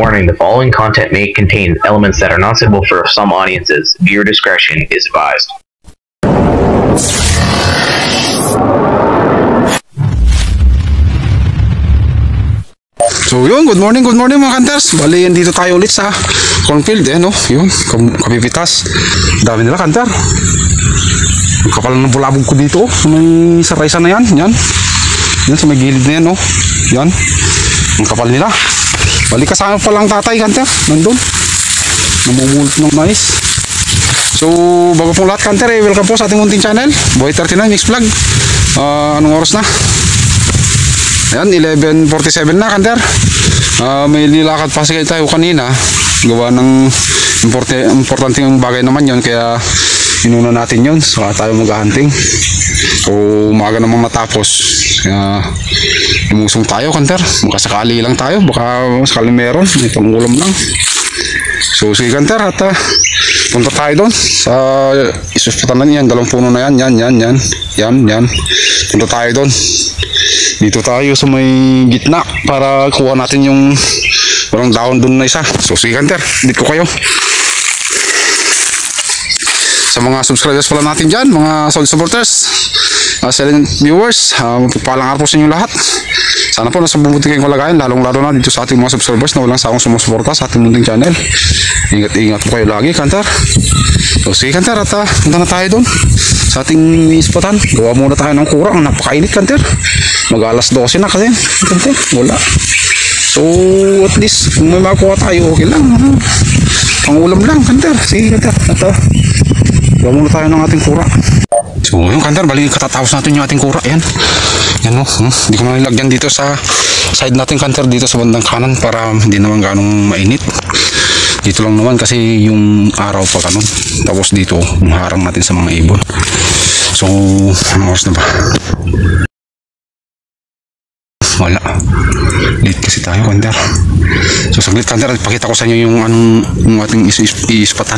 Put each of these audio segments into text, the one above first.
Warning, the following content may contain elements that are not suitable for some audiences. Viewer discretion is advised. So yun, good morning mga kanters. Bali, dito tayo ulit sa cornfield, no? Yun, kapipitas. Dami nila kanter. Kapal ng bulabog ko dito, sa may saraysa na yan, yan. Yan, sa may gilid na yan, no? Yan, ang kapal nila. Bali, kasama pa lang tatay kanter, nandun. Namumulot ng mais. So, bago pong lahat kanter, welcome po sa ating munting channel, Boy 39 Mix Vlog. Anong oras na? Ayan, 11:47 na kanter. May nilakad pa kasi tayo kanina. Gawa ng importante yung bagay naman yon, kaya inuna natin yon. So tayo maghahunting. So umaga namang matapos. Kaya lumusong tayo kanter. Makasakali lang tayo. Baka sakaling meron. May pangulam lang. So sige kanter, at punta tayo doon sa isuspatan yan. Dalawang puno na yan. Yan. Punta tayo doon. Dito tayo sa may gitna para kuha natin yung walang dahon doon na isa. So sige kanter, dito kayo. Sa mga subscribers pala natin dyan, mga solid supporters, silent viewers, palang araw po sa inyo lahat. Sana po nasa mabuti kayong kalagayan, lalong lalo na dito sa ating mga subscribers na walang sawang sumusuporta sa ating munting channel. Ingat po kayo lagi kanter. So sige kanter, at punta na tayo doon sa ating ispatan. Gawa muna tayo ng kurang, napakainit kanter. Mag alas 12 na kasi kanter, wala. So at least kung may makuha tayo, okay lang. Pangulam lang kanter. Sige kanter, at gawa muna tayo ng ating kura. So yung kanter, bali katatapos natin yung ating kura. Yan no, hindi ko na nilagyan dito sa side natin kanter, dito sa bandang kanan, para hindi naman ganong mainit. Dito lang naman kasi yung araw pa kanon. Tapos dito harang natin sa mga ibon. So anong oras na ba? Wala, late kasi tayo kanter. So saglit kanter, pakita ko sa inyo yung ating ispatan.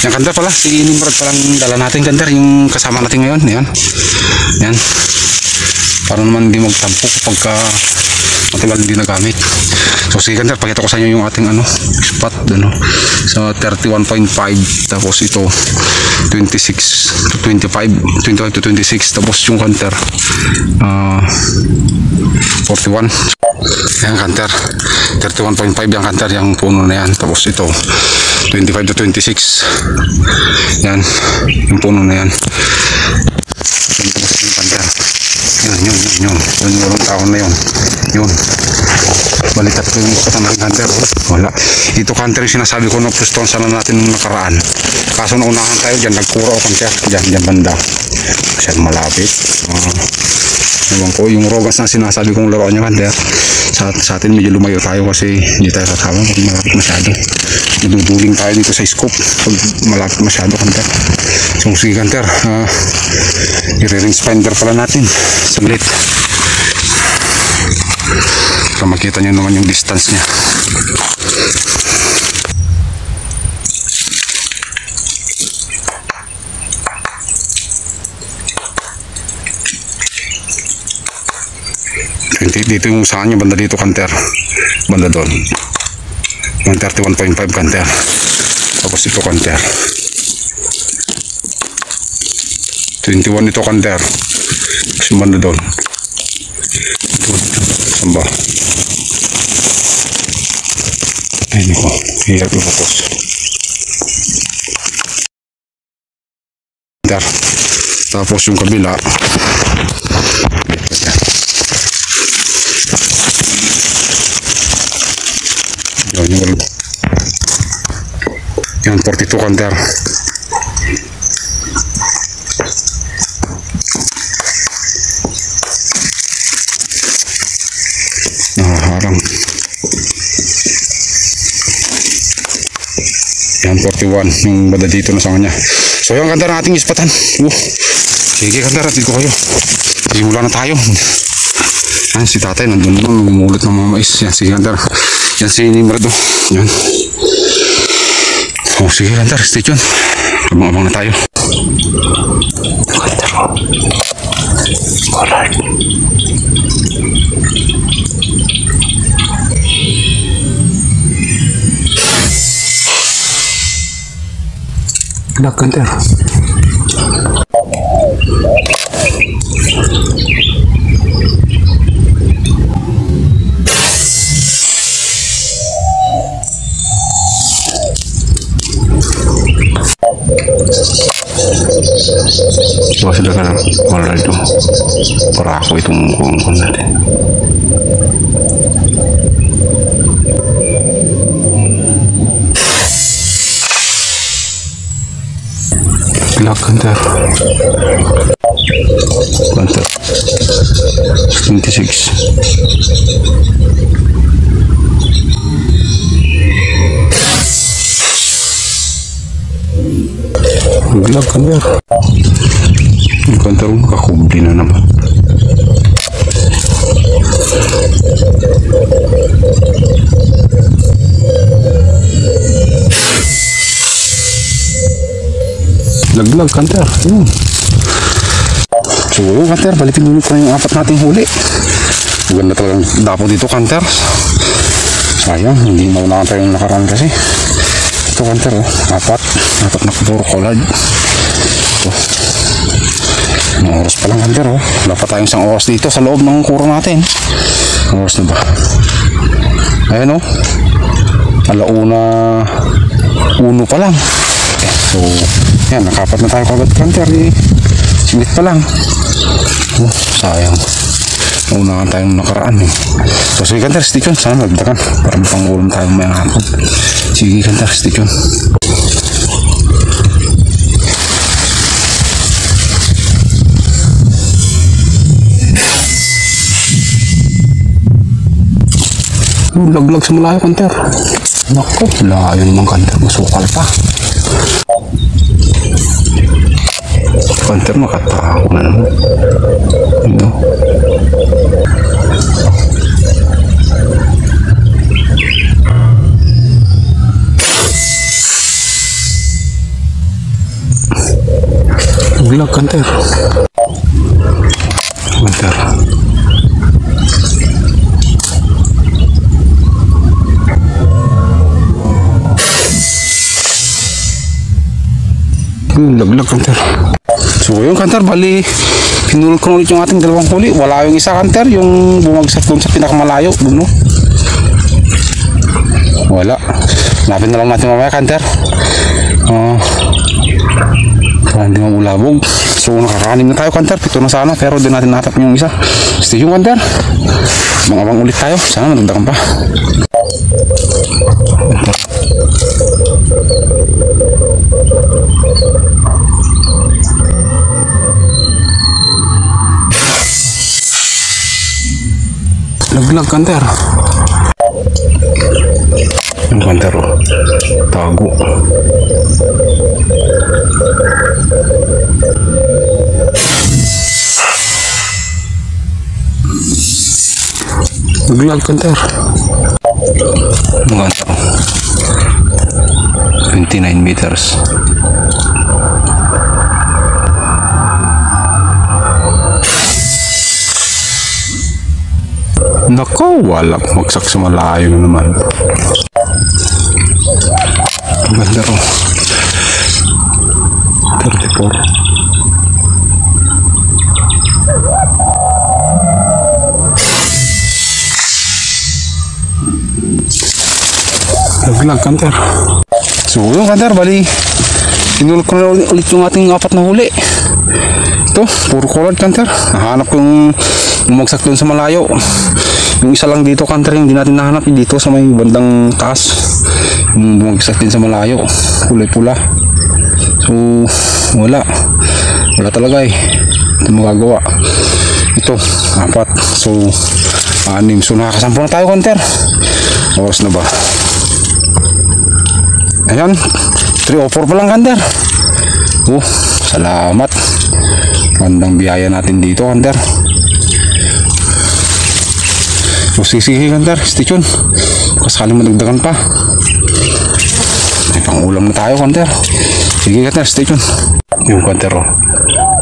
Yan kanter pala, si Nimrod palang dala natin kanter, yung kasama natin ngayon. Yan para naman hindi magtampo pagka matagal hindi nagamit. So sige kanter, pakita ko sa inyo yung ating spot doon, sa 31.5, tapos ito 26 to 25 to 26, tapos yung kanter 41. Yan kanter, 31.5 yung kanter, yung puno na yan. Tapos ito 25 to 26, yan yung puno na yan. Tapos yung kanter, yun yung taon na yun. Balikat ko yung ispatan ng kanter. Wala, ito kanter yung sinasabi ko, napustuhan sana natin nung nakaraan. Kaso naunahan tayo dyan, nagkura o kanter dyan banda kasi malapit. Ewan ko, yung rogas na sinasabi kong laruan niya kanter, sa atin medyo lumayo tayo kasi hindi tayo kasama pag malapit masyado. Naduduling tayo dito sa scope pag malapit masyado kanter. So sige kanter, i-rinse finder pala natin saglit para makita nyo naman yung distance nya. Dito yung saan yung banda dito kanter, banda doon 131.5 kanter. Tapos ito kanter 21 ito kanter, tapos yung banda doon samba. Ayun ko, hirap i-focus kanter. Tapos yung kabila yan 42 kanter. Nakaharang yan 41 yung bada dito na sa kanya. So yung kanter nating ispatan. Sige kanter, atid ko kayo, simula na tayo. Yan si tatay nandun naman, lumulot ng mga mais. Yan si kanter, yan si Nimrod. Yan. Oh sige kanter, stay tuned, abang-abang na tayo. Kanter alright. Lag, Hunter. So, sila ka na wala ito para ako itong kung natin. Lag, Hunter. Hunter 26. Lag, Hunter. Yung Hunter mo kakubli na naman. Laglag, Hunter. So, yung Hunter, balikin ulit ko yung 4 nating huli. Maganda talagang dapo dito, Hunter. Sayang, hindi maunakan tayo yung nakaraan kasi. Ito, Hunter, 4 na puro collard. Ito. Ang oras pa lang, Hunter, wala pa tayong 1 oras dito sa loob ng kuro natin. Ang oras na ba? Ayan, alauna 1 pa lang. Okay, so, yan, nakapat na tayo kagad, Hunter. Simit pa lang. Sayang. Naunahan tayong nakaraan So, sige, Hunter, stick yun. Sana magdagan para mapangulam tayo may hapon. Sige, Hunter, stick yun. Laglag sa malayo, Hunter. Naku, layo naman, Hunter. Masukal pa. Hunter, makatako na naman. Ito. Laglag, Hunter. Hunter. Laglag, Hunter. So yung Hunter, bali pinulot ko ulit yung ating dalawang huli. Wala yung isa, Hunter, yung bumagsak doon sa pinakamalayo doon, wala. Hanapin na lang natin mamaya, Hunter. Para hindi maulabog. So nakakanim na tayo, Hunter. 7 na sana, pero din natin natap yung isa. Stay yung Hunter. Mangabang ulit tayo. Sana madagdagan pa. Laglag, Hunter. Yung Hunter, tago. Laglag, Hunter. Yung Hunter, 29 meters. Nako, wala magsak sa malayo na naman. Ganda, 34. Laglag, Hunter. So yung Hunter, bali tinulog ko na ulit yung ating 4 na huli. Ito, puro collard, Hunter. Nahanap ko yung bumagsak doon sa malayo. Yung isa lang dito, Hunter, yung hindi natin nahanap dito sa may bandang taas. Yung bumagsak din sa malayo, kulay pula. So wala talaga ito magagawa. Ito 4, so 6. So nakakasampo na tayo, Hunter. Oras na ba? Ayan, 3:04 pa lang, Hunter. Salamat. Bandang biyaya natin dito, Hunter. So sige, Hunter, stay tuned. Kasakaling madagdagan pa. May pangulam na tayo, Hunter. Sige, Hunter, stay tuned. Yung Hunter,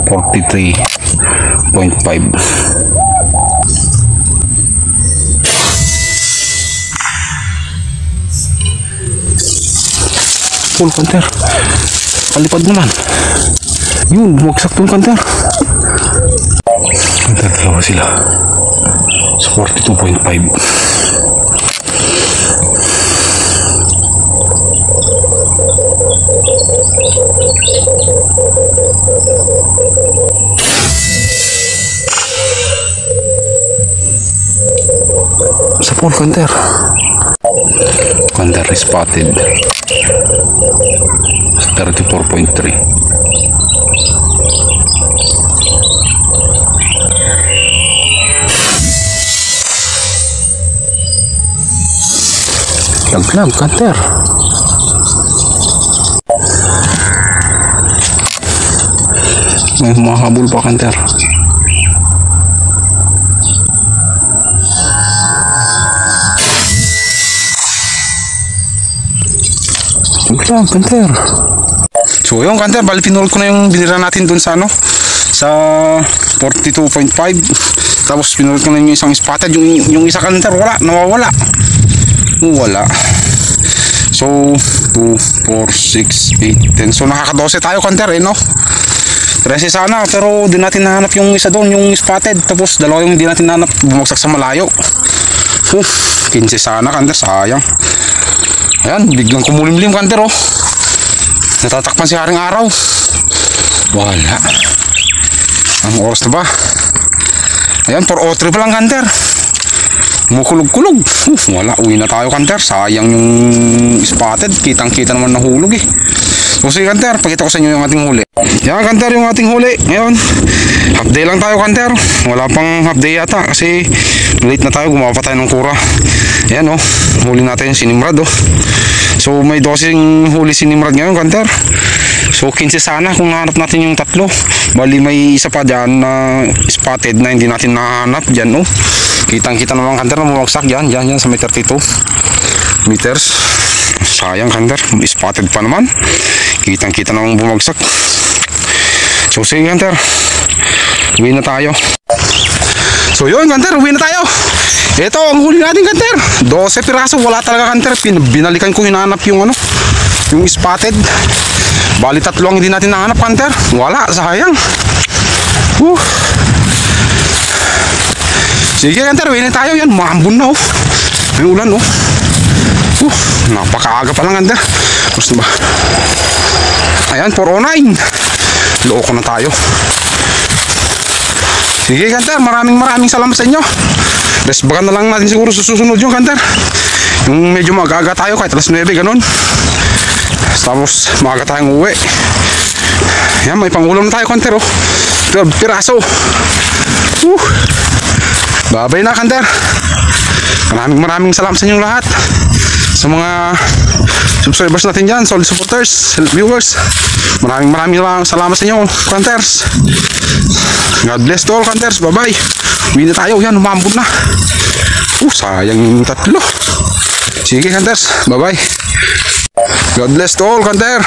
43.5. Full, Hunter. Palipad naman. Yun, bumagsak doon, Kanter. Kanter, dalawa sila. Sa 42.5. Sa Paul, Kanter. Kanter is spotted. 34.3. Laglag, Kanter. May humahabol pa, Kanter. Laglag, Kanter. So yun, Kanter, bali pinulot ko na yung binira natin dun sa ano, sa 42.5. Tapos pinulot ko na yung isang spotted. Yung isa, Kanter, wala, nawawala. Wala. So 2, 4, 6, 8, 10. So nakaka-12 tayo, Kanter, no? 13 sana, pero di natin nahanap yung isa doon, yung spotted. Tapos dalawa yung di natin nahanap, bumagsak sa malayo. 15 sana, Kanter, sayang. Ayan, biglang kumulimlim, Kanter, oh. Natatakpan si Haring Araw. Wala. Ang oras na ba? Ayan, 4:03 pa lang, Kanter. Mukulog-kulog. Wala, uwi na tayo, Kanter. Sayang yung spotted. Kitang-kita naman nahulog eh. So sige, Kanter, pakita ko sa inyo yung ating huli. Yan, Kanter, yung ating huli. Ngayon, half day lang tayo, Kanter. Wala pang half day yata kasi late na tayo, gumawa pa tayo ng kura. Ayan, oh, huli natin yung sinimrad, oh. So may 12 huli sinimrad ngayon, Kanter. So 15 sana kung nahanap natin yung tatlo. Bali may isa pa dyan na spotted na hindi natin nahanap dyan, oh. Kitang-kita naman, Kanter, na bumagsak dyan sa may 32 meters. Sayang, Kanter, spotted pa naman. Kitang-kita naman bumagsak. So sige, Kanter, uwi na tayo. So yun, Kanter, uwi na tayo. Ito ang huli natin, Kanter. 12 piraso, wala talaga, Kanter. Binalikan ko hinanap yung ano, yung spotted. Bali tatlo ang hindi natin nahanap, Kanter. Wala, sayang. Sige, Kanter, uwi na tayo. Yan, maambon na, oh. May ulan, oh. Napakaaga pa lang, Kanter. Gusto ba? Ayan, 4:09. Loko na tayo. Sige, Kanter, maraming salamat sa inyo. Rest bagan na lang natin siguro susunod yung, Kanter. Yung medyo mag-aga tayo kahit alas 9, ganun. Tapos maaga tayong uwi. Yan, may pangulam na tayo, Kanter, oh. 12 piraso. Babay na, Kanter. Maraming salamat sa inyong lahat. Sa mga subscribers natin dyan, solid supporters, viewers. Maraming salamat sa inyo, Kanters. God bless to all, Kanters. Bye bye. Uwi na tayo. Yan, umambon na. Sayang yung tatlo. Sige, Kanters. Bye bye. God bless to all, Kanter.